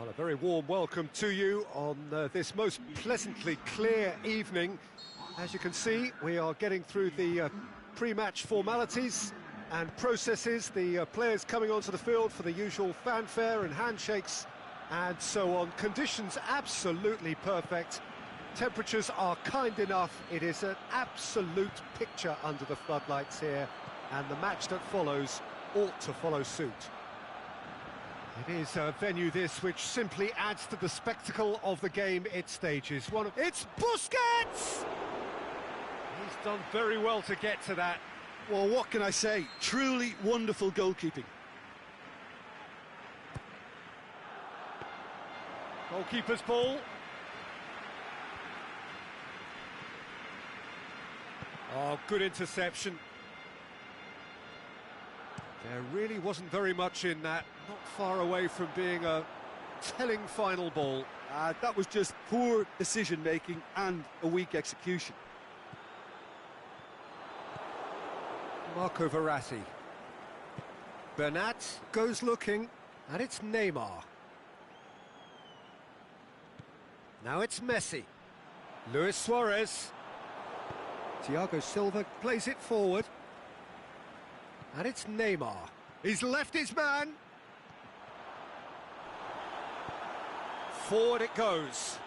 Well, a very warm welcome to you on this most pleasantly clear evening. As you can see, we are getting through the pre-match formalities and processes, the players coming onto the field for the usual fanfare and handshakes and so on. Conditions absolutely perfect. Temperatures are kind enough. It is an absolute picture under the floodlights here, and the match that follows ought to follow suit. It is a venue this which simply adds to the spectacle of the game it stages. It's Busquets! He's done very well to get to that. Well, what can I say? Truly wonderful goalkeeping. Goalkeeper's ball. Oh, good interception. There really wasn't very much in that, not far away from being a telling final ball. That was just poor decision-making and a weak execution. Marco Verratti. Bernat goes looking, and it's Neymar. Now it's Messi. Luis Suarez. Thiago Silva plays it forward. And it's Neymar. He's left his man. Forward it goes.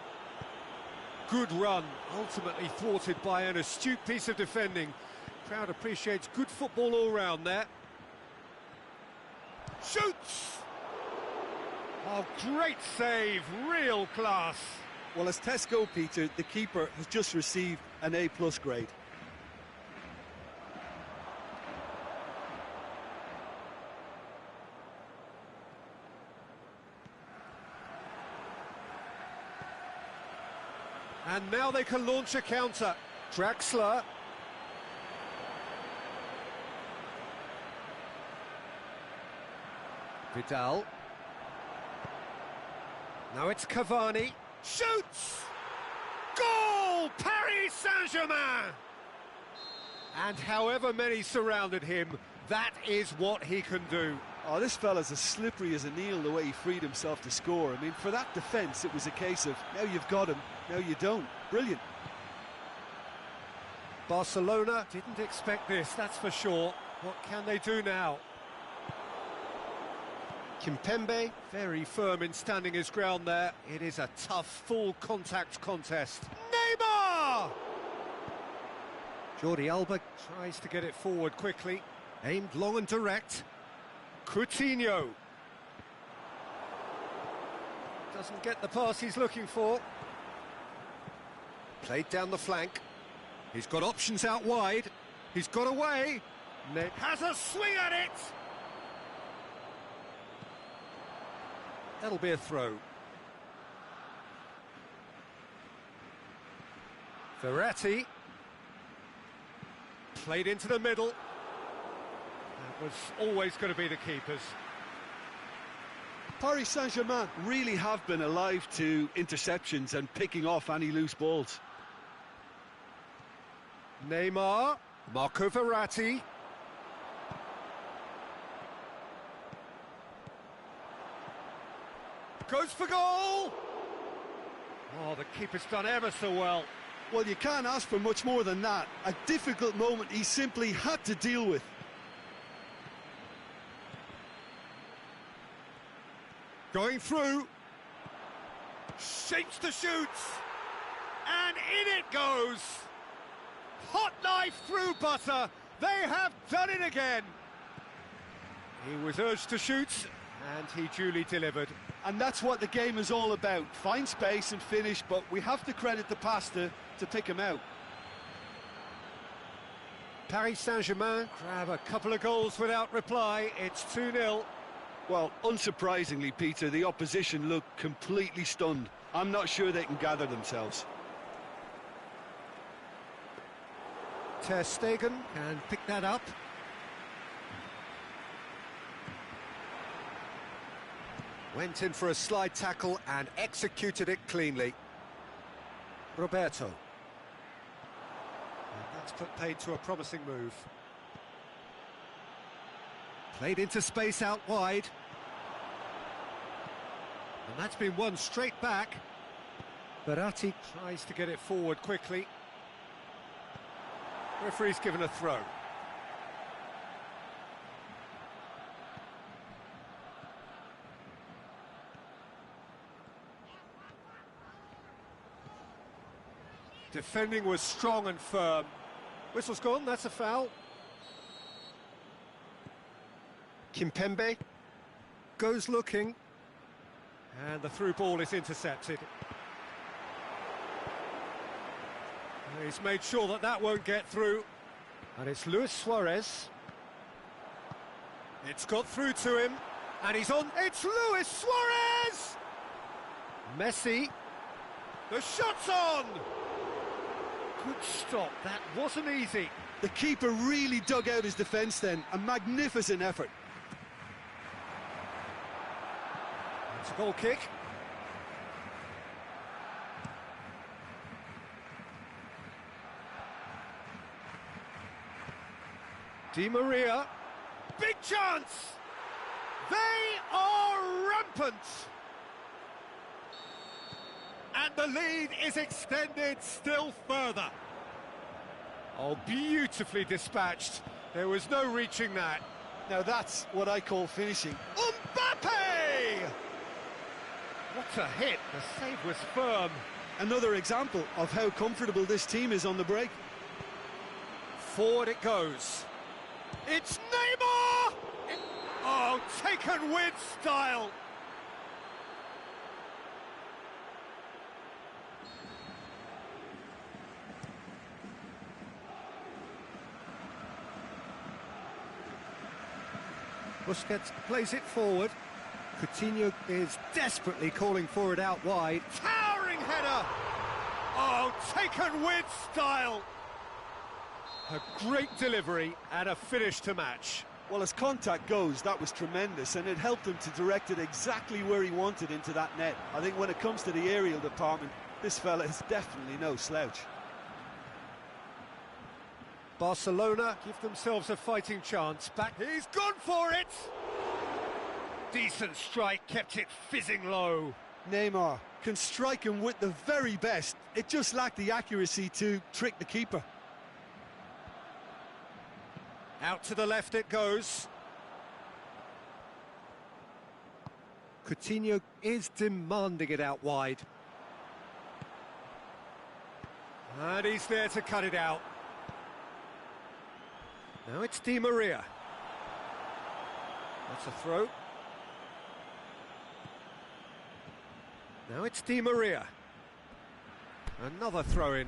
Good run, ultimately thwarted by an astute piece of defending. Crowd appreciates good football all round there. Shoots! Oh, great save, real class. Well, as tests go, Peter, the keeper has just received an A+ grade. And now they can launch a counter. Draxler. Vidal. Now it's Cavani. Shoots! Goal! Paris Saint-Germain! And however many surrounded him, that is what he can do. Oh, this fella's as slippery as an eel the way he freed himself to score. I mean, for that defence, it was a case of, now you've got him, now you don't. Brilliant. Barcelona didn't expect this, that's for sure. What can they do now? Kimpembe, very firm in standing his ground there. It is a tough, full-contact contest. Neymar! Jordi Alba tries to get it forward quickly. Aimed long and direct. Coutinho. Doesn't get the pass he's looking for. Played down the flank. He's got options out wide. He's got away. Has a swing at it! That'll be a throw. Verratti. Played into the middle. That was always going to be the keeper's. Paris Saint-Germain really have been alive to interceptions and picking off any loose balls. Neymar. Marco Verratti. Goes for goal! Oh, the keeper's done ever so well. Well, you can't ask for much more than that. A difficult moment he simply had to deal with. Going through. Shapes to shoot. And in it goes. Hot knife through butter. They have done it again. He was urged to shoot, and he duly delivered. And that's what the game is all about. Find space and finish, but we have to credit the passer to pick him out. Paris Saint-Germain grab a couple of goals without reply. It's 2-0. Well, unsurprisingly, Peter, the opposition look completely stunned. I'm not sure they can gather themselves. Ter Stegen can pick that up. Went in for a slide tackle and executed it cleanly. Roberto. And that's put paid to a promising move. Played into space out wide. And that's been won straight back. Barati tries to get it forward quickly. Referee's given a throw. Defending was strong and firm. Whistle's gone, that's a foul. Kimpembe goes looking. And the through ball is intercepted. He's made sure that that won't get through. And it's Luis Suarez. It's got through to him. And he's on. It's Luis Suarez! Messi. The shot's on! Good stop. That wasn't easy. The keeper really dug out his defence then. A magnificent effort. It's a goal kick. Di Maria. Big chance! They are rampant! And the lead is extended still further. Oh, beautifully dispatched. There was no reaching that. Now that's what I call finishing. Mbappe! What a hit. The save was firm. Another example of how comfortable this team is on the break. Forward it goes. It's Neymar! Oh, taken with style. Busquets plays it forward. Coutinho is desperately calling for it out wide. Towering header! Oh, taken with style! A great delivery and a finish to match. Well, as contact goes, that was tremendous, and it helped him to direct it exactly where he wanted into that net. I think when it comes to the aerial department, this fella is definitely no slouch. Barcelona give themselves a fighting chance. Back, he's gone for it! Decent strike, kept it fizzing low. Neymar can strike him with the very best. It just lacked the accuracy to trick the keeper. Out to the left it goes. Coutinho is demanding it out wide. And he's there to cut it out. Now it's Di Maria. That's a throw. Now it's Di Maria. Another throw-in.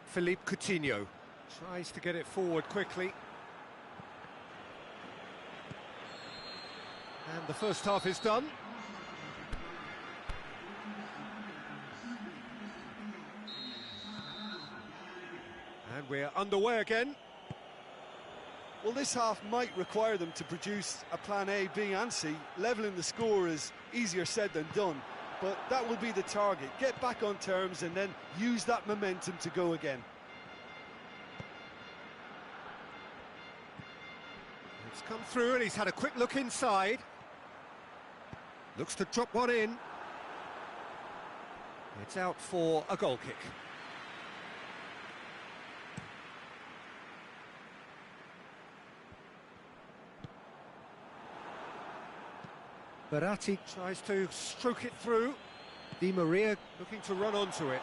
Philippe Coutinho tries to get it forward quickly. And the first half is done. And we're underway again. Well, this half might require them to produce a plan A, B and C. Levelling the score is easier said than done, but that will be the target. Get back on terms and then use that momentum to go again. It's come through and he's had a quick look inside. Looks to drop one in. It's out for a goal kick. Barati tries to stroke it through. Di Maria looking to run onto it.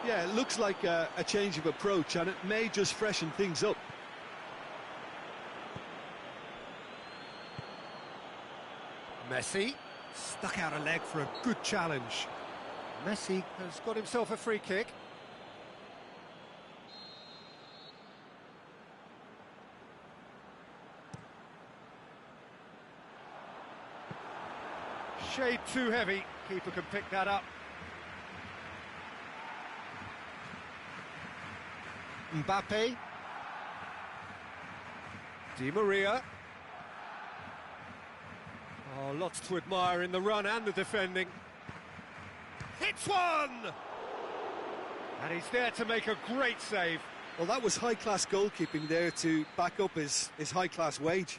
Yeah, it looks like a change of approach, and it may just freshen things up. Messi stuck out a leg for a good challenge. Messi has got himself a free kick. Shade too heavy, keeper can pick that up. Mbappe. Di Maria. Oh, lots to admire in the run and the defending. Hits one! And he's there to make a great save. Well, that was high-class goalkeeping there to back up his high-class wage.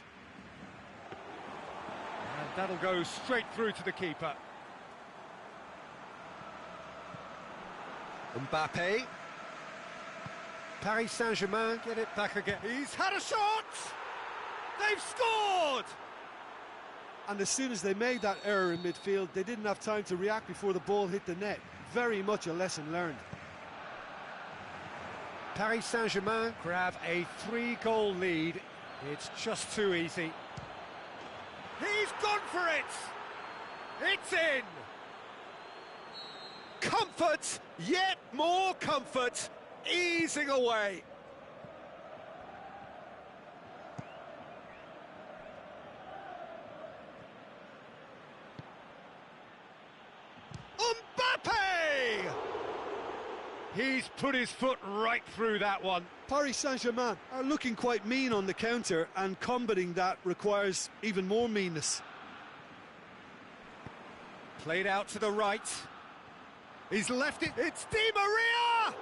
And that'll go straight through to the keeper. Mbappe. Paris Saint-Germain get it back again. He's had a shot! They've scored! And as soon as they made that error in midfield, they didn't have time to react before the ball hit the net. Very much a lesson learned. Paris Saint-Germain grab a 3-goal lead. It's just too easy. He's gone for it! It's in! Comfort, yet more comfort, easing away. Mbappe! He's put his foot right through that one. Paris Saint-Germain are looking quite mean on the counter, and combating that requires even more meanness. Played out to the right. He's left it. It's Di Maria!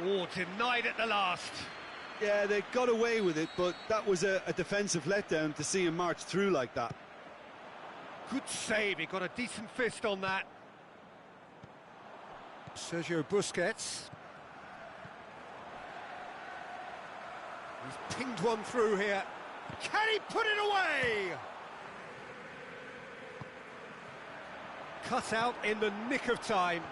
Oh, denied at the last. Yeah, they got away with it, but that was a defensive letdown to see him march through like that. Good save. He got a decent fist on that. Sergio Busquets. He's pinged one through here. Can he put it away? Cut out in the nick of time.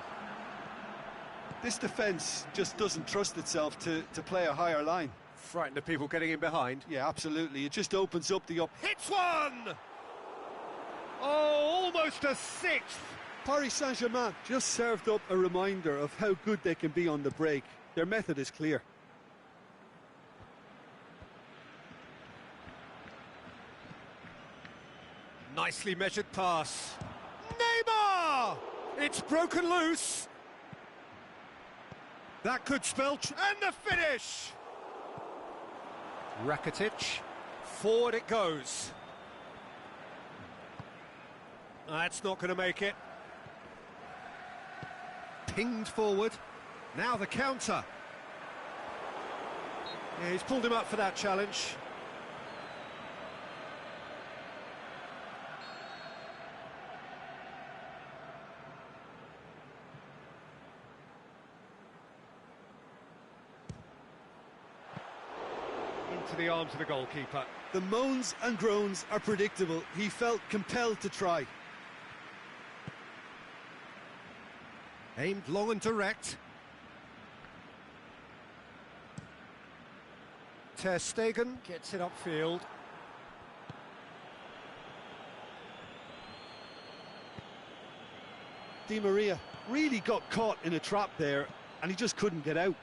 This defence just doesn't trust itself to play a higher line. Frightened of people getting in behind. Yeah, absolutely. It just opens up the Hits one! Oh, almost a sixth. Paris Saint-Germain just served up a reminder of how good they can be on the break. Their method is clear. Nicely measured pass. Neymar! It's broken loose. That could spell... and the finish! Rakitic. Forward it goes. That's not going to make it. Pinged forward. Now the counter. Yeah, he's pulled him up for that challenge. Into the arms of the goalkeeper. The moans and groans are predictable. He felt compelled to try. Aimed long and direct. Ter Stegen gets it upfield. Di Maria really got caught in a trap there, and he just couldn't get out.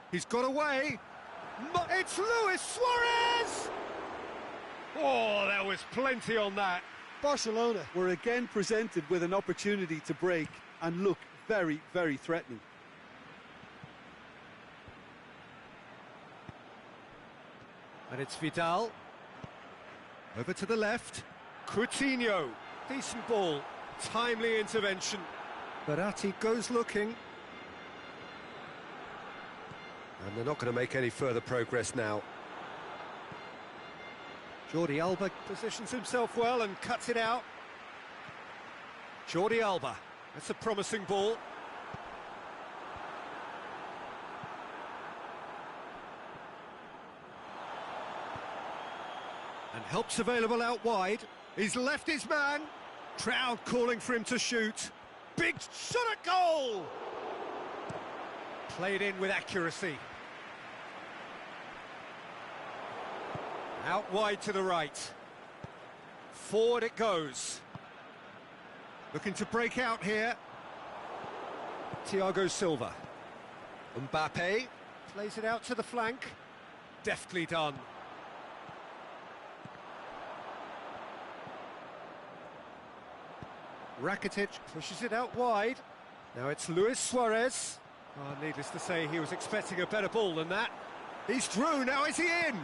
He's got away. It's Luis Suarez! Oh, there was plenty on that. Barcelona were again presented with an opportunity to break and look very, very threatening. And it's Vidal. Over to the left. Coutinho. Decent ball. Timely intervention. Verratti goes looking. And they're not going to make any further progress now. Jordi Alba positions himself well and cuts it out. Jordi Alba. That's a promising ball. And help's available out wide. He's left his man. Crowd calling for him to shoot. Big shot at goal! Played in with accuracy. Out wide to the right. Forward it goes. Looking to break out here. Thiago Silva. Mbappe plays it out to the flank. Deftly done. Rakitic pushes it out wide. Now it's Luis Suarez. Oh, needless to say, he was expecting a better ball than that. He's through, now is he in?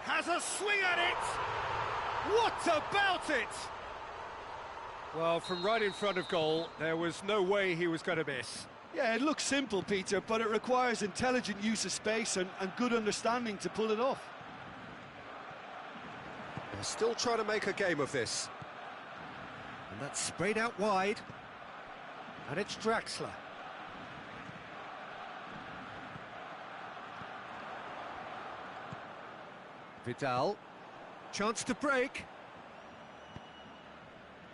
Has a swing at it! What about it? Well, from right in front of goal, there was no way he was going to miss. Yeah, it looks simple, Peter, but it requires intelligent use of space and good understanding to pull it off. They're still trying to make a game of this. And that's sprayed out wide. And it's Draxler. Vidal. Chance to break.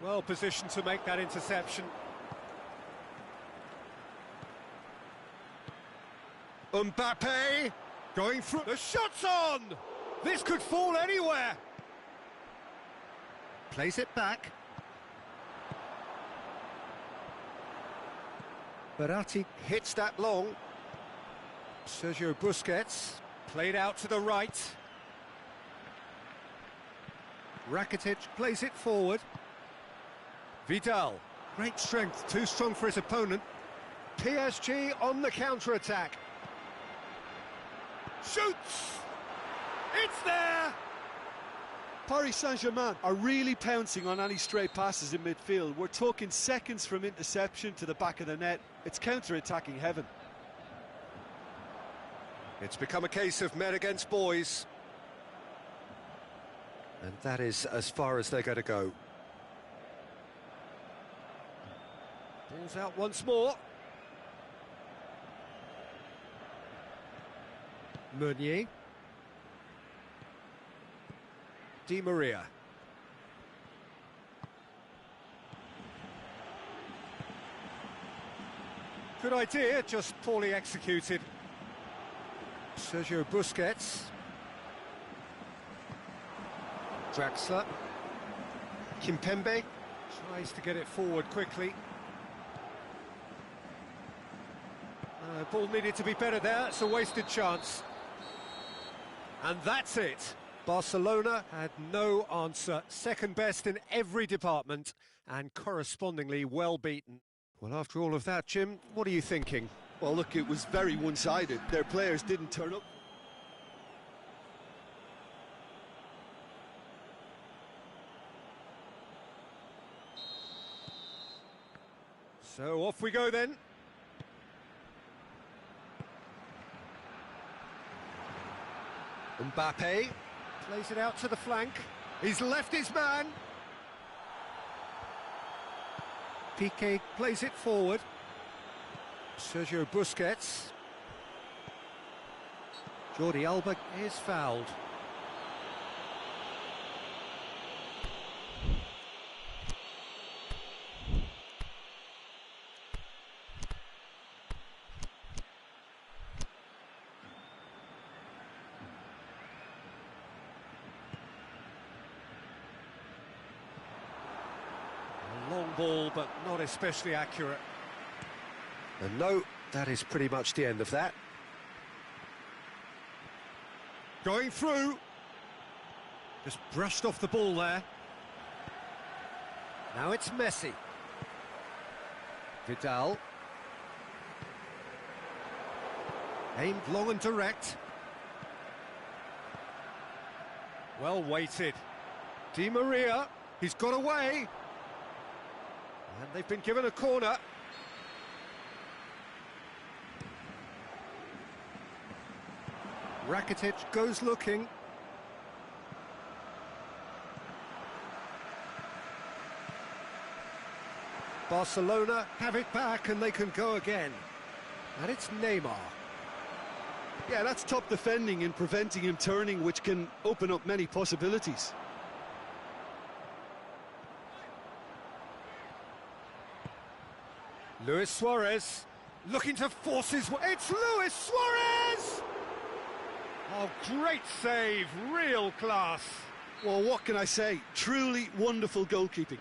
Well positioned to make that interception. Mbappe going through. The shot's on! This could fall anywhere. Plays it back. Verratti hits that long. Sergio Busquets played out to the right. Rakitic plays it forward. Vidal, great strength, too strong for his opponent. PSG on the counter-attack. Shoots! It's there! Paris Saint-Germain are really pouncing on any stray passes in midfield. We're talking seconds from interception to the back of the net. It's counter-attacking heaven. It's become a case of men against boys. And that is as far as they're going to go. Ball's out once more. Meunier. Di Maria. Good idea, just poorly executed. Sergio Busquets. Draxler. Kimpembe tries to get it forward quickly. Ball needed to be better there, it's a wasted chance. And that's it. Barcelona had no answer. Second best in every department and correspondingly well beaten. Well, after all of that, Jim, what are you thinking? Well, look, it was very one-sided. Their players didn't turn up. So off we go then. Mbappe plays it out to the flank. He's left his man. Piqué plays it forward. Sergio Busquets. Jordi Alba is fouled. Long ball, but not especially accurate. And no, that is pretty much the end of that. Going through. Just brushed off the ball there. Now it's Messi. Vidal. Aimed long and direct. Well weighted. Di Maria, he's got away. And they've been given a corner. Rakitic goes looking. Barcelona have it back and they can go again. And it's Neymar. Yeah, that's top defending and preventing him turning, which can open up many possibilities. Luis Suarez looking to force his way. It's Luis Suarez! Oh, great save, real class. Well, what can I say? Truly wonderful goalkeeping.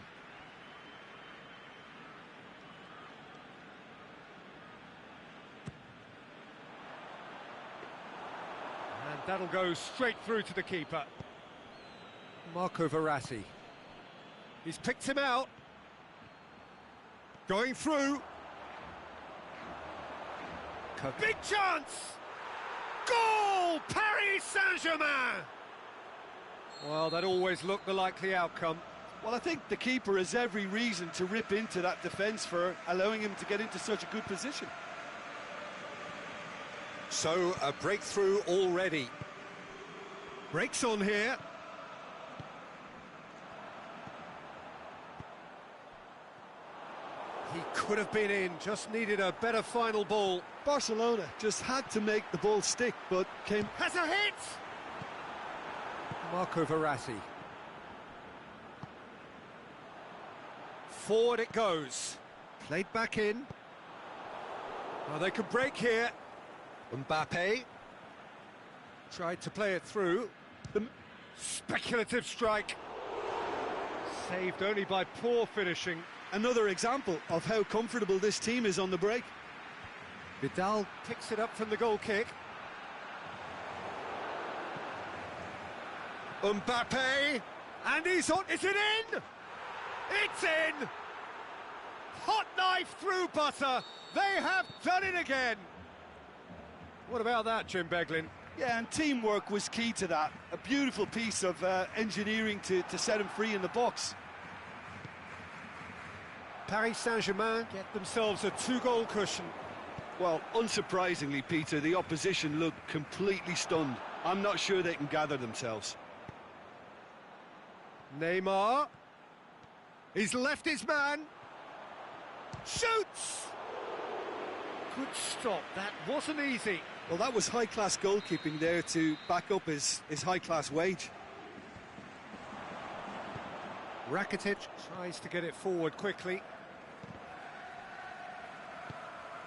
And that'll go straight through to the keeper. Marco Verratti. He's picked him out. Going through. Big chance! Goal! Paris Saint-Germain! Well, that always looked the likely outcome. Well, I think the keeper has every reason to rip into that defence for allowing him to get into such a good position. So, a breakthrough already. Breaks on here. He could have been in, just needed a better final ball. Barcelona just had to make the ball stick, but came... Has a hit! Marco Verratti. Forward it goes. Played back in. Oh, they can break here. Mbappe. Tried to play it through. The speculative strike. Saved only by poor finishing. Another example of how comfortable this team is on the break. Vidal picks it up from the goal kick. Mbappe, and he's on. Is it in? It's in! Hot knife through butter. They have done it again. What about that, Jim Beglin? Yeah, and teamwork was key to that. A beautiful piece of engineering to set him free in the box. Paris Saint-Germain get themselves a two-goal cushion. Well, unsurprisingly, Peter, the opposition looked completely stunned. I'm not sure they can gather themselves. Neymar. He's left his man. Shoots! Good stop. That wasn't easy. Well, that was high-class goalkeeping there to back up his high-class wage. Rakitic tries to get it forward quickly.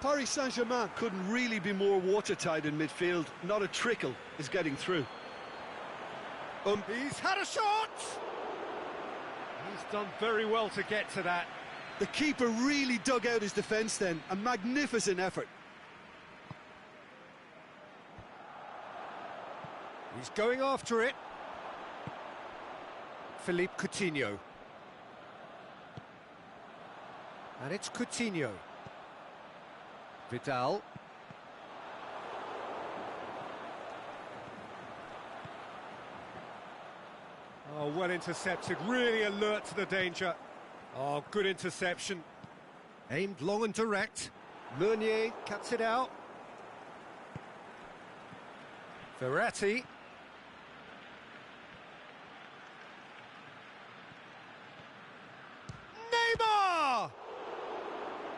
Paris Saint-Germain couldn't really be more watertight in midfield. Not a trickle is getting through. He's had a shot! He's done very well to get to that. The keeper really dug out his defence then. A magnificent effort. He's going after it. Philippe Coutinho. And it's Coutinho. Vidal. Oh, well intercepted, really alert to the danger. Oh, good interception. Aimed long and direct. Meunier cuts it out. Verratti. Neymar!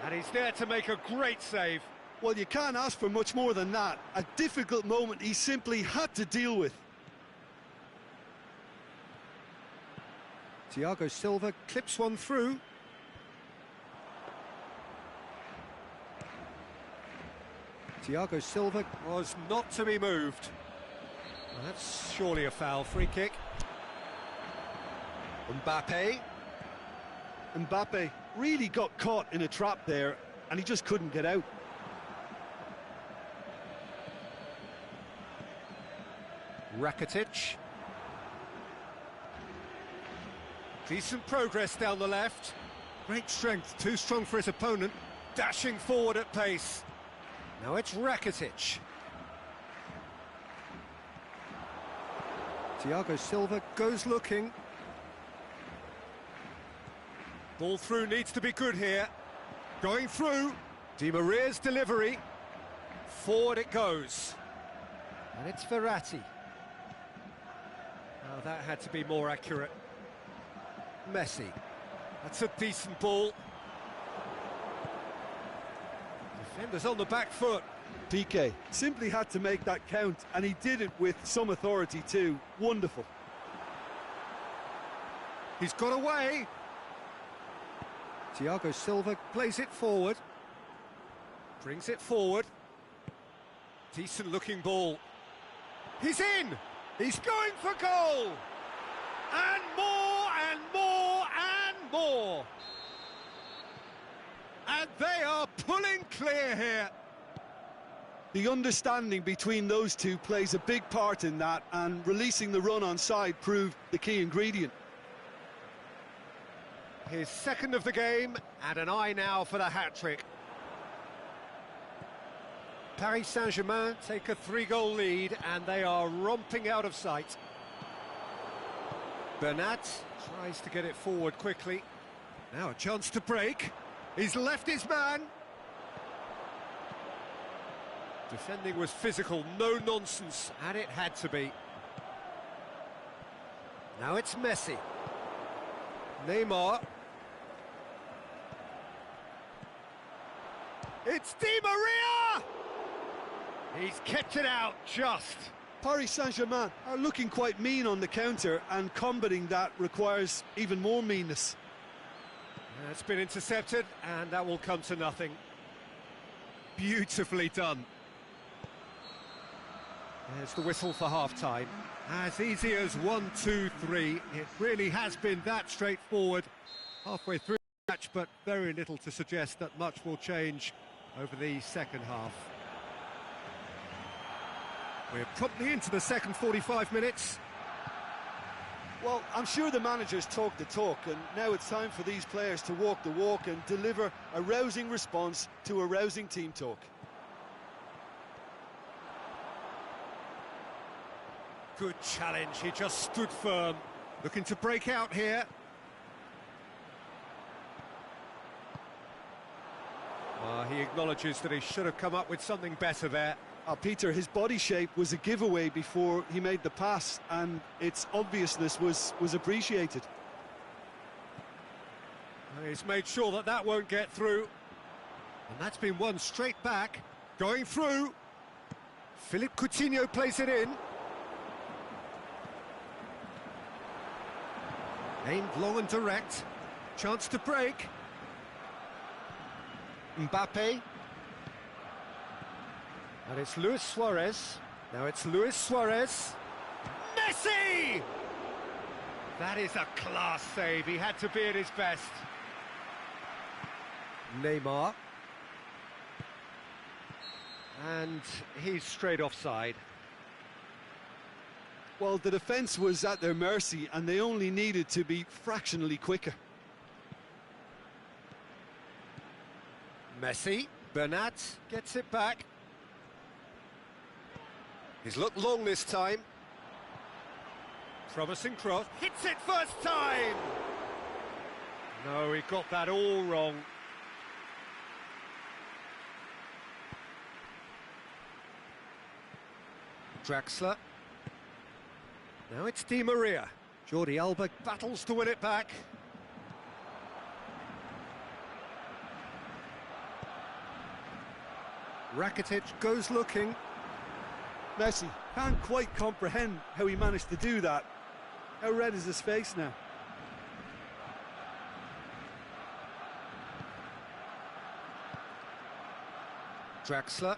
And he's there to make a great save. Well, you can't ask for much more than that. A difficult moment he simply had to deal with. Thiago Silva clips one through. Thiago Silva was not to be moved. Well, that's surely a foul. Free kick. Mbappe. Mbappe really got caught in a trap there, and he just couldn't get out. Rakitic. Decent progress down the left. Great strength, too strong for his opponent. Dashing forward at pace. Now it's Rakitic. Thiago Silva goes looking. Ball through needs to be good here. Going through. Di Maria's delivery. Forward it goes. And it's Verratti. Oh, that had to be more accurate. Messi. That's a decent ball. Defenders on the back foot. Piqué simply had to make that count, and he did it with some authority too. Wonderful. He's got away. Thiago Silva plays it forward. Brings it forward. Decent looking ball. He's in! He's going for goal! And more and more and more! And they are pulling clear here. The understanding between those two plays a big part in that, and releasing the run on side proved the key ingredient. His second of the game, and an eye now for the hat-trick. Paris Saint-Germain take a 3-goal lead, and they are romping out of sight. Bernat tries to get it forward quickly. Now a chance to break. He's left his man. Defending was physical, no nonsense, and it had to be. Now it's Messi. Neymar. It's Di Maria! He's kept it out just. Paris Saint-Germain are looking quite mean on the counter, and combating that requires even more meanness. It's been intercepted, and that will come to nothing. Beautifully done. There's the whistle for half-time. As easy as 1, 2, 3. It really has been that straightforward halfway through the match, but very little to suggest that much will change over the second half. We're promptly into the second 45 minutes. Well, I'm sure the managers talk the talk, and now it's time for these players to walk the walk and deliver a rousing response to a rousing team talk. Good challenge, he just stood firm. Looking to break out here. He acknowledges that he should have come up with something better there. Peter, his body shape was a giveaway before he made the pass, and its obviousness was appreciated. He's made sure that that won't get through. And that's been won straight back. Going through. Philippe Coutinho plays it in. Aimed long and direct. Chance to break. Mbappe. And it's Luis Suarez. Now it's Luis Suarez. Messi! That is a class save. He had to be at his best. Neymar. And he's straight offside. Well, the defence was at their mercy, and they only needed to be fractionally quicker. Messi. Bernat gets it back. He's looked long this time. Promising cross. Hits it first time! No, he got that all wrong. Draxler. Now it's Di Maria. Jordi Alba battles to win it back. Rakitic goes looking. Messi can't quite comprehend how he managed to do that. How red is his face now? Draxler.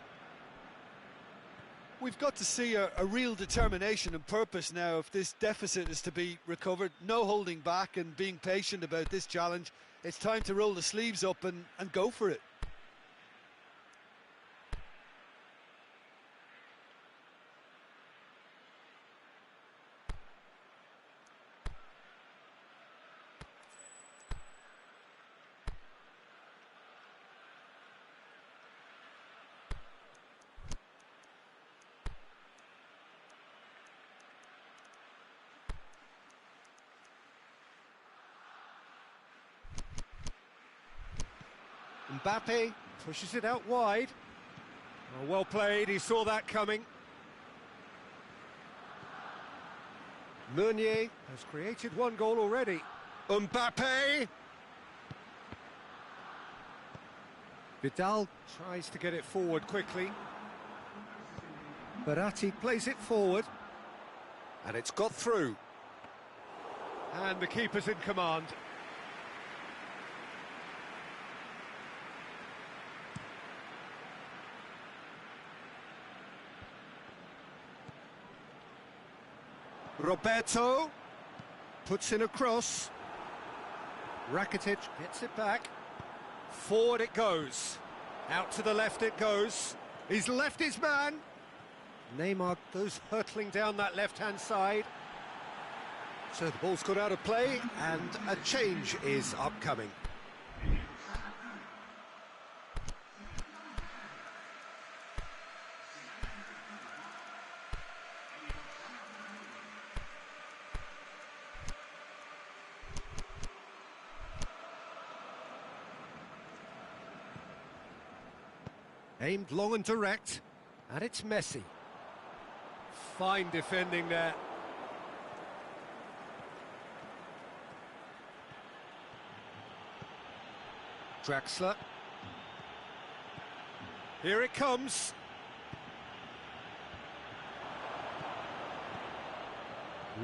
We've got to see a real determination and purpose now if this deficit is to be recovered. No holding back and being patient about this challenge. It's time to roll the sleeves up and go for it. Mbappe pushes it out wide. Oh, well played, he saw that coming. Meunier has created one goal already. Mbappe! Vidal tries to get it forward quickly. Verratti plays it forward. And it's got through. And the keeper's in command. Roberto puts in a cross. Rakitic gets it back. Forward it goes. Out to the left it goes. He's left his man. Neymar goes hurtling down that left-hand side. So the ball's got out of play and a change is upcoming. Aimed long and direct, and it's Messi. Fine defending there. Draxler. Here it comes.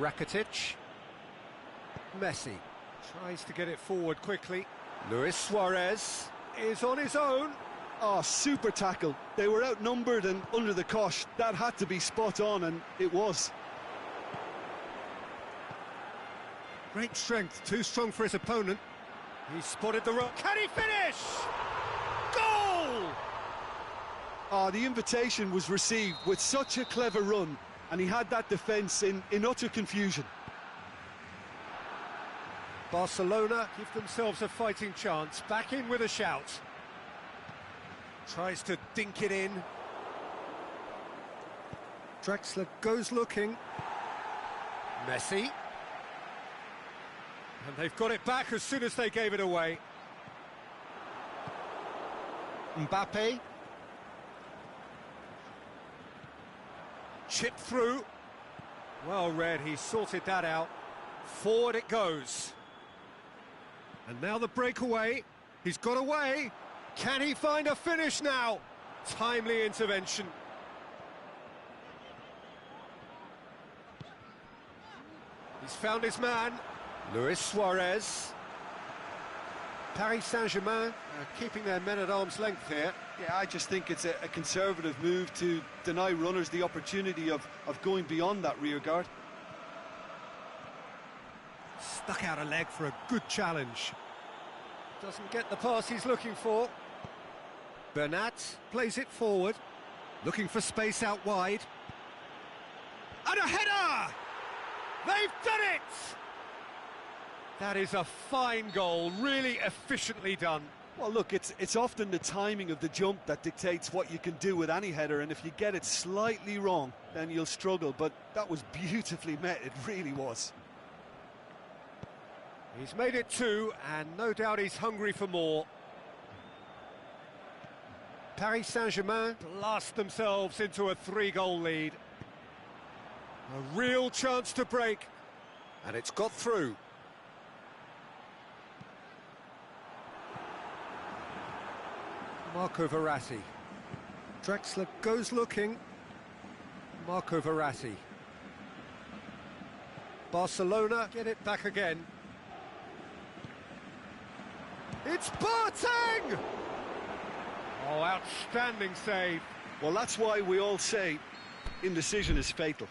Rakitic. Messi tries to get it forward quickly. Luis Suarez is on his own. Oh, super tackle. They were outnumbered and under the cosh. That had to be spot on, and it was. Great strength, too strong for his opponent. He spotted the rock. Can he finish? Goal! Oh, the invitation was received with such a clever run, and he had that defence in utter confusion. Barcelona give themselves a fighting chance. Back in with a shout. Tries to dink it in. Draxler goes looking. Messi. And they've got it back as soon as they gave it away. Mbappe. Chip through. Well read, he sorted that out. Forward it goes. And now the breakaway. He's got away. Can he find a finish now? Timely intervention. He's found his man. Luis Suarez. Paris Saint-Germain keeping their men at arm's length here. Yeah, I just think it's a conservative move to deny runners the opportunity of going beyond that rear guard. Stuck out a leg for a good challenge. Doesn't get the pass he's looking for. Bernat plays it forward, looking for space out wide. And a header! They've done it! That is a fine goal, really efficiently done. Well, look, it's often the timing of the jump that dictates what you can do with any header, and if you get it slightly wrong, then you'll struggle. But that was beautifully met, it really was. He's made it 2, and no doubt he's hungry for more. Paris Saint-Germain blast themselves into a 3-goal lead. A real chance to break, and it's got through. Marco Verratti. Draxler goes looking. Marco Verratti. Barcelona get it back again. It's Boateng! Oh, outstanding save. Well, that's why we all say indecision is fatal.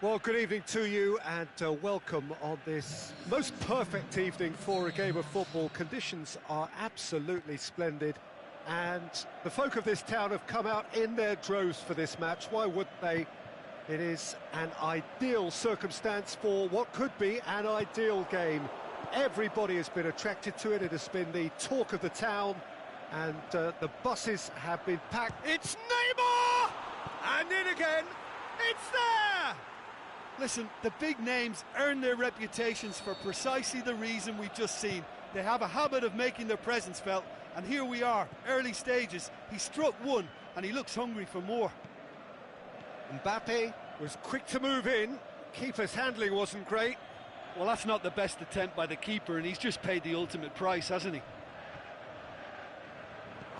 Well, good evening to you and welcome on this most perfect evening for a game of football. Conditions are absolutely splendid and the folk of this town have come out in their droves for this match. Why wouldn't they? It is an ideal circumstance for what could be an ideal game. Everybody has been attracted to it. It has been the talk of the town and the buses have been packed. It's Neymar! And in again, it's there! Listen, the big names earn their reputations for precisely the reason we've just seen. They have a habit of making their presence felt, and here we are, early stages. He struck one, and he looks hungry for more. Mbappe was quick to move in. Keeper's handling wasn't great. Well, that's not the best attempt by the keeper, and he's just paid the ultimate price, hasn't he?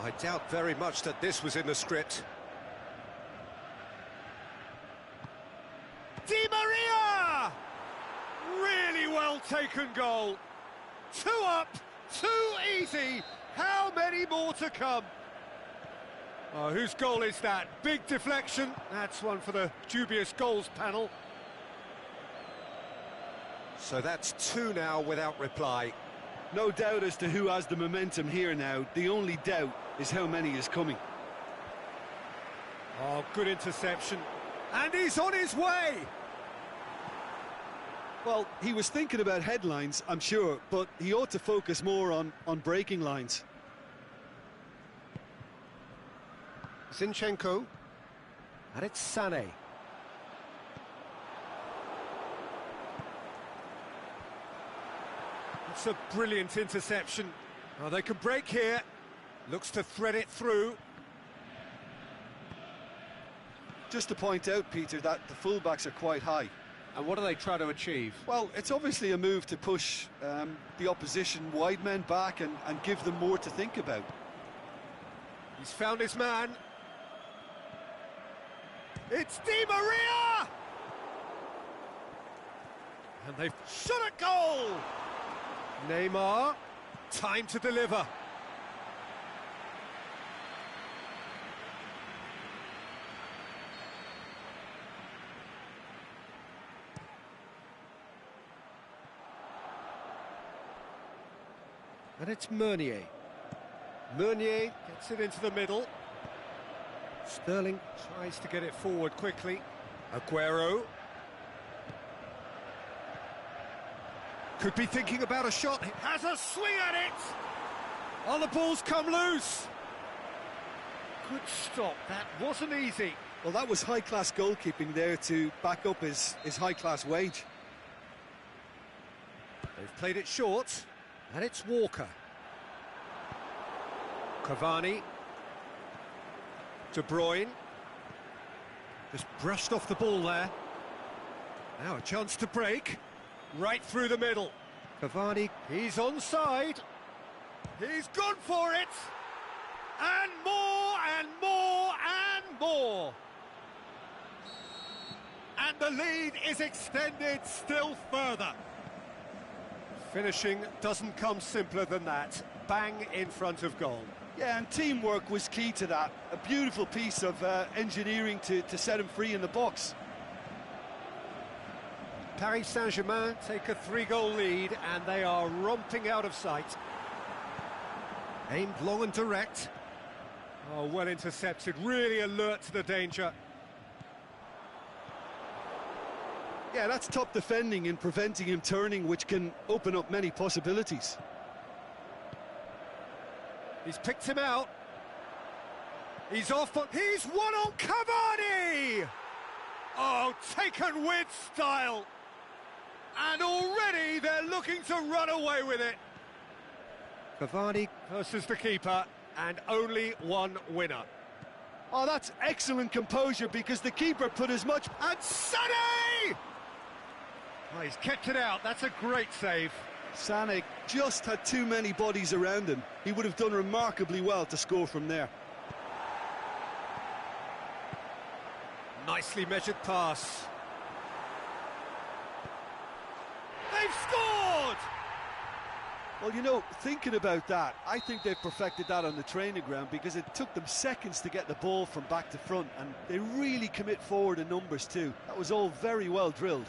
I doubt very much that this was in the script. Di Maria! Really well taken goal. 2 up, 2 easy. How many more to come? Oh, whose goal is that? Big deflection. That's one for the dubious goals panel. So that's 2 now without reply. No doubt as to who has the momentum here now. The only doubt is how many is coming. Oh, good interception. And he's on his way! Well, he was thinking about headlines, I'm sure, but he ought to focus more on breaking lines. Zinchenko. And it's Sané. It's a brilliant interception. Oh, they can break here. Looks to thread it through. Just to point out, Peter, that the fullbacks are quite high. And what do they try to achieve? Well, it's obviously a move to push the opposition wide men back and give them more to think about. He's found his man. It's Di Maria! And they've shot a goal! Neymar, time to deliver. And it's Meunier. Meunier gets it into the middle. Sterling tries to get it forward quickly. Aguero. Could be thinking about a shot. He has a swing at it! Oh, the ball's come loose. Good stop. That wasn't easy. Well, that was high-class goalkeeping there to back up his high-class wage. They've played it short. And it's Walker. Cavani. De Bruyne. Just brushed off the ball there. Now a chance to break. Right through the middle. Cavani, he's onside. He's gone for it. And more, and more, and more. And the lead is extended still further. Finishing doesn't come simpler than that. Bang in front of goal. Yeah, and teamwork was key to that. A beautiful piece of engineering to set him free in the box. Paris Saint-Germain take a 3-goal lead and they are romping out of sight. Aimed long and direct. Oh, well intercepted, really alert to the danger. Yeah, that's top defending and preventing him turning, which can open up many possibilities. He's picked him out. He's off, but he's one on Cavani! Oh, taken with style. And already they're looking to run away with it. Cavani versus the keeper, and only one winner. Oh, that's excellent composure because the keeper put as much... And Sané! Oh, he's kept it out, that's a great save. Sané just had too many bodies around him. He would have done remarkably well to score from there. Nicely measured pass. They've scored! Well, you know, thinking about that, I think they've perfected that on the training ground because it took them seconds to get the ball from back to front, and they really commit forward in numbers too. That was all very well drilled.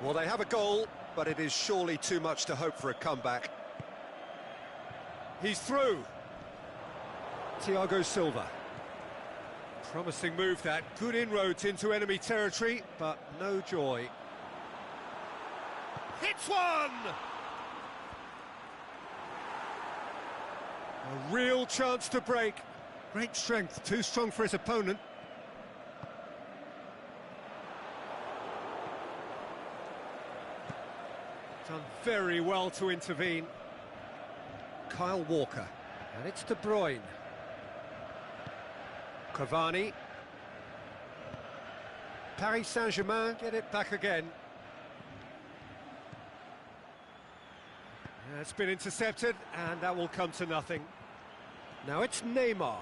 Well, they have a goal, but it is surely too much to hope for a comeback. He's through. Thiago Silva. Promising move that. Good inroads into enemy territory, but no joy. Hits one! A real chance to break. Great strength, too strong for his opponent. Done very well to intervene. Kyle Walker, and it's De Bruyne. Cavani. Paris Saint-Germain get it back again. It's been intercepted, and that will come to nothing. Now it's Neymar,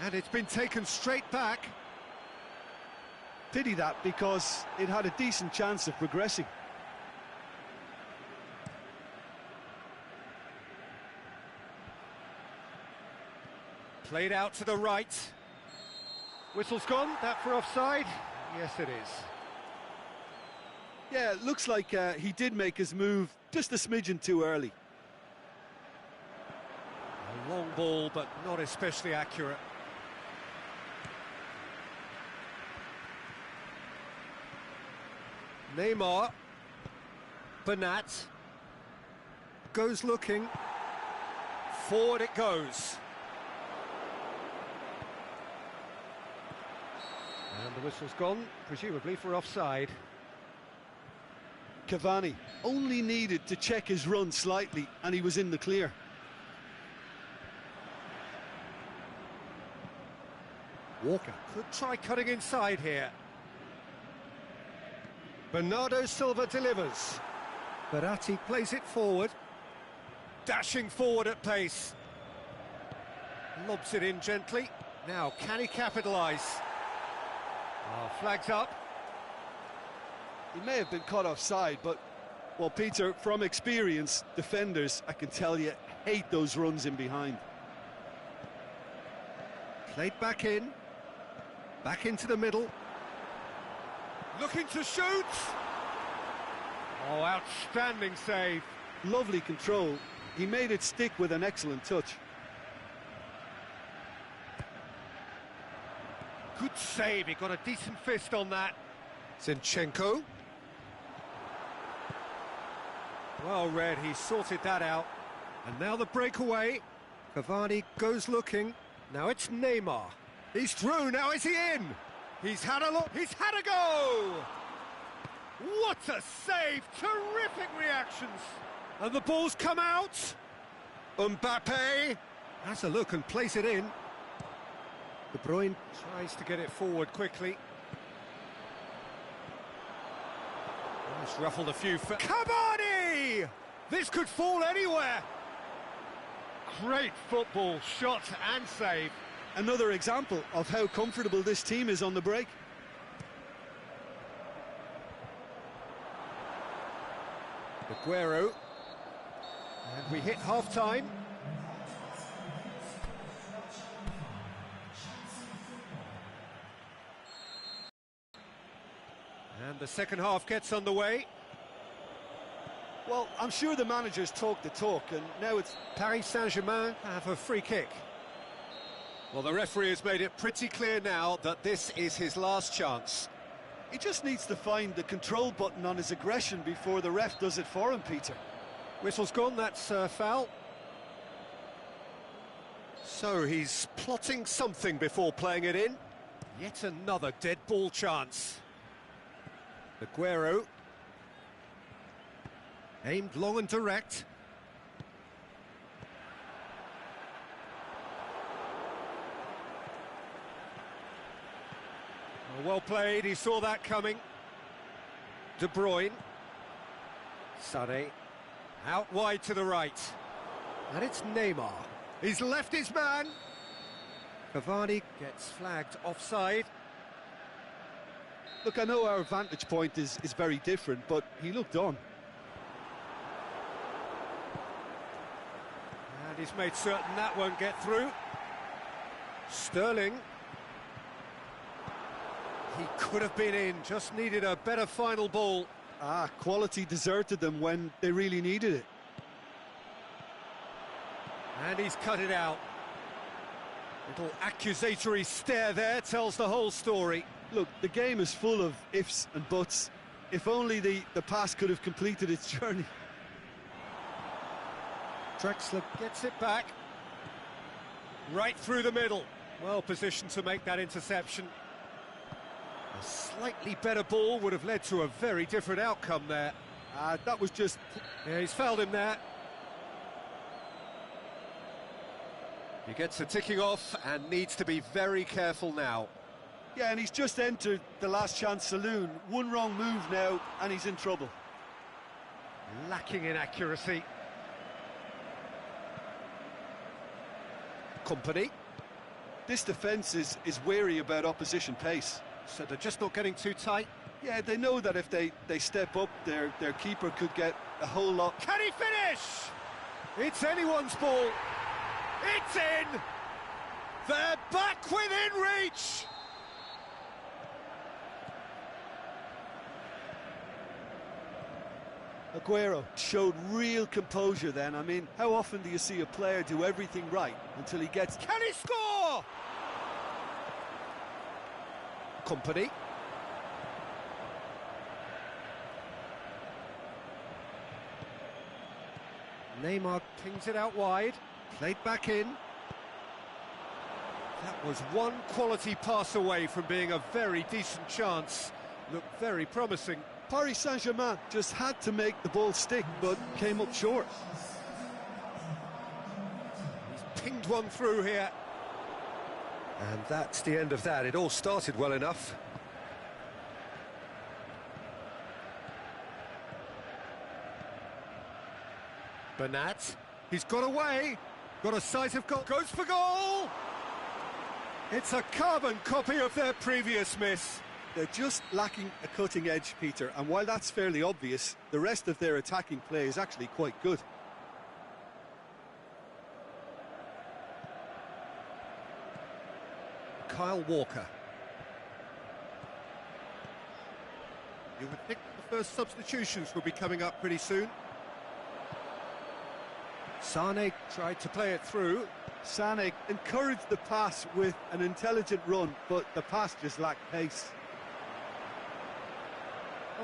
and it's been taken straight back. Pity that, because it had a decent chance of progressing. Played out to the right. Whistle's gone, that for offside? Yes, it is. Yeah, it looks like he did make his move just a smidgen too early. A long ball, but not especially accurate. Neymar. Bernat. Goes looking. Forward it goes. And the whistle's gone, presumably for offside. Cavani only needed to check his run slightly and he was in the clear. Walker could try cutting inside here. Bernardo Silva delivers. Verratti plays it forward. Dashing forward at pace. Lobs it in gently. Now, can he capitalise? Oh, flags up. He may have been caught offside, but, well, Peter, from experience, defenders, I can tell you, hate those runs in behind. Played back in. Back into the middle. Looking to shoot! Oh, outstanding save. Lovely control. He made it stick with an excellent touch. Good save, he got a decent fist on that. Zinchenko. Well read, he sorted that out. And now the breakaway. Cavani goes looking. Now it's Neymar. He's through, now is he in? He's had a look, he's had a go! What a save, terrific reactions. And the ball's come out. Mbappe has a look and plays it in. De Bruyne tries to get it forward quickly. It's ruffled a few. Cavani! This could fall anywhere. Great football, shot and save. Another example of how comfortable this team is on the break. Aguero. And we hit half-time. And the second half gets underway. Well, I'm sure the managers talk the talk, and now it's Paris Saint-Germain have a free kick. Well, the referee has made it pretty clear now that this is his last chance. he just needs to find the control button on his aggression before the ref does it for him, Peter. Whistle's gone, that's foul. So he's plotting something before playing it in. Yet another dead ball chance. Aguero. Aimed long and direct. Well played, he saw that coming. De Bruyne. Sané. Out wide to the right. And it's Neymar. He's left his man. Cavani gets flagged offside. Look, I know our vantage point is very different, but he looked on. And he's made certain that won't get through. Sterling. He could have been in, just needed a better final ball. Quality deserted them when they really needed it. And he's cut it out. Little accusatory stare there tells the whole story. Look, the game is full of ifs and buts. If only the pass could have completed its journey. Drexler gets it back. Right through the middle. Well positioned to make that interception. A slightly better ball would have led to a very different outcome there. That was just... Yeah, he's fouled him there. He gets a ticking off and needs to be very careful now. Yeah, and he's just entered the last chance saloon. One wrong move now, and he's in trouble. Lacking in accuracy. Company. This defence is wary about opposition pace. So they're just not getting too tight. Yeah, they know that if they step up, their keeper could get a whole lot. Can he finish? It's anyone's ball. It's in! They're back within reach! Aguero showed real composure then. I mean, how often do you see a player do everything right until he gets... Can he score? Company. Neymar pings it out wide, played back in. That was one quality pass away from being a very decent chance. Looked very promising. Paris Saint-Germain just had to make the ball stick, but came up short. He's pinged one through here. And that's the end of that. It all started well enough. Bernat, he's got away, got a sight of goal, goes for goal! It's a carbon copy of their previous miss. They're just lacking a cutting edge, Peter, and while that's fairly obvious, the rest of their attacking play is actually quite good. Kyle Walker. You would think the first substitutions will be coming up pretty soon. Sane tried to play it through. Sane encouraged the pass with an intelligent run, but the pass just lacked pace.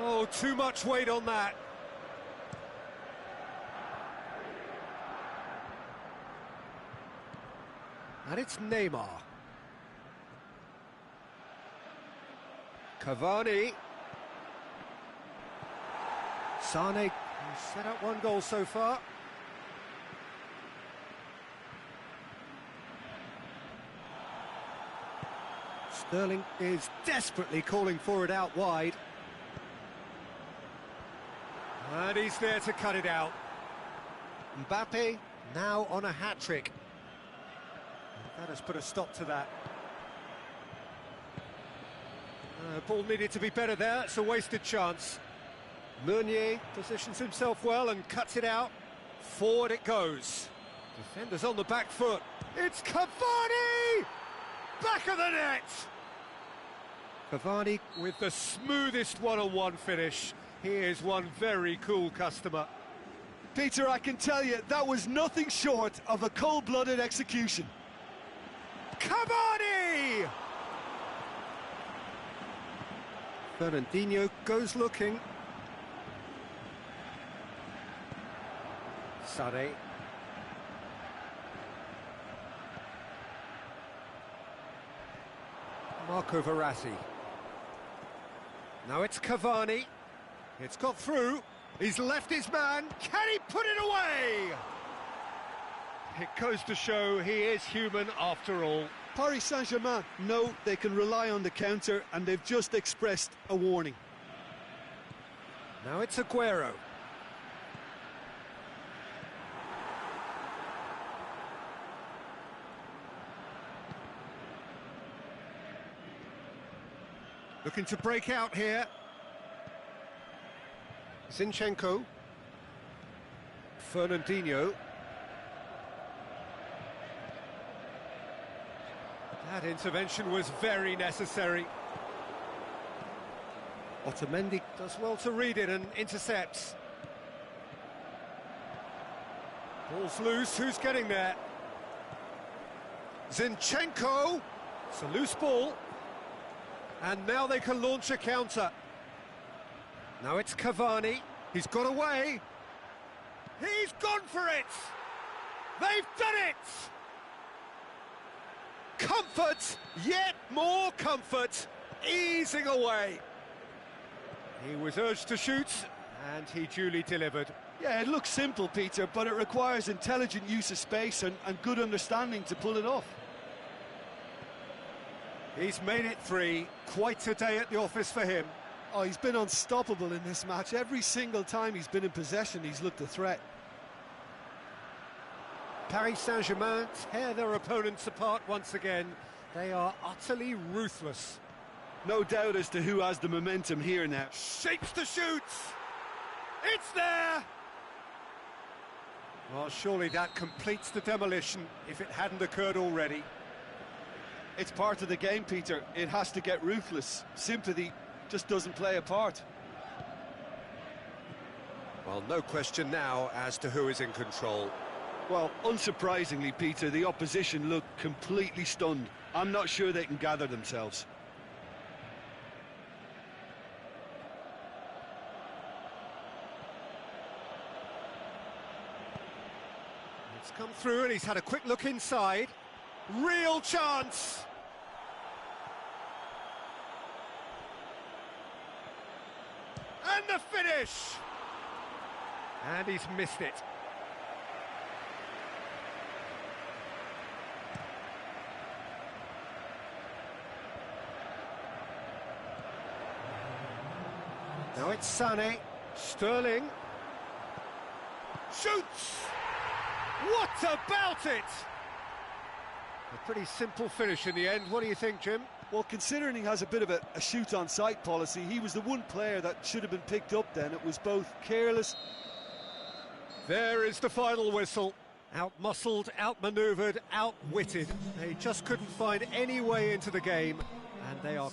Oh, too much weight on that. And it's Neymar. Cavani. Sane set up one goal so far. Sterling is desperately calling for it out wide. And he's there to cut it out. Mbappe now on a hat-trick. That has put a stop to that. Ball needed to be better there, it's a wasted chance. Meunier positions himself well and cuts it out. Forward it goes. Defenders on the back foot. It's Cavani! Back of the net! Cavani with the smoothest one-on-one finish. He is one very cool customer. Peter, I can tell you, that was nothing short of a cold-blooded execution. Cavani! Fernandinho goes looking. Sane. Marco Verratti. Now it's Cavani. It's got through. He's left his man. Can he put it away? It goes to show he is human after all. Paris Saint-Germain know they can rely on the counter, and they've just expressed a warning. Now it's Aguero. Looking to break out here. Zinchenko. Fernandinho. That intervention was very necessary. Otamendi does well to read it and intercepts. Ball's loose, who's getting there? Zinchenko! It's a loose ball. And now they can launch a counter. Now it's Cavani. He's got away. He's gone for it! They've done it! Comfort, yet more comfort, easing away. He was urged to shoot, and he duly delivered. Yeah, it looks simple, Peter, but it requires intelligent use of space and good understanding to pull it off. He's made it 3. Quite a day at the office for him. Oh, he's been unstoppable in this match. Every single time he's been in possession, he's looked a threat. Paris Saint-Germain tear their opponents apart once again. They are utterly ruthless. No doubt as to who has the momentum here now. Shapes to shoot! It's there! Well, surely that completes the demolition, if it hadn't occurred already. It's part of the game, Peter. It has to get ruthless. Sympathy just doesn't play a part. Well, no question now as to who is in control. Well, unsurprisingly, Peter, the opposition look completely stunned. I'm not sure they can gather themselves. It's come through and he's had a quick look inside. Real chance! And the finish! And he's missed it. Now it's Sané, Sterling, shoots! What about it? A pretty simple finish in the end. What do you think, Jim? Well, considering he has a bit of a shoot-on-sight policy, he was the one player that should have been picked up then. It was both careless. There is the final whistle. Out-muscled, out-manoeuvred, outwitted. They just couldn't find any way into the game, and they are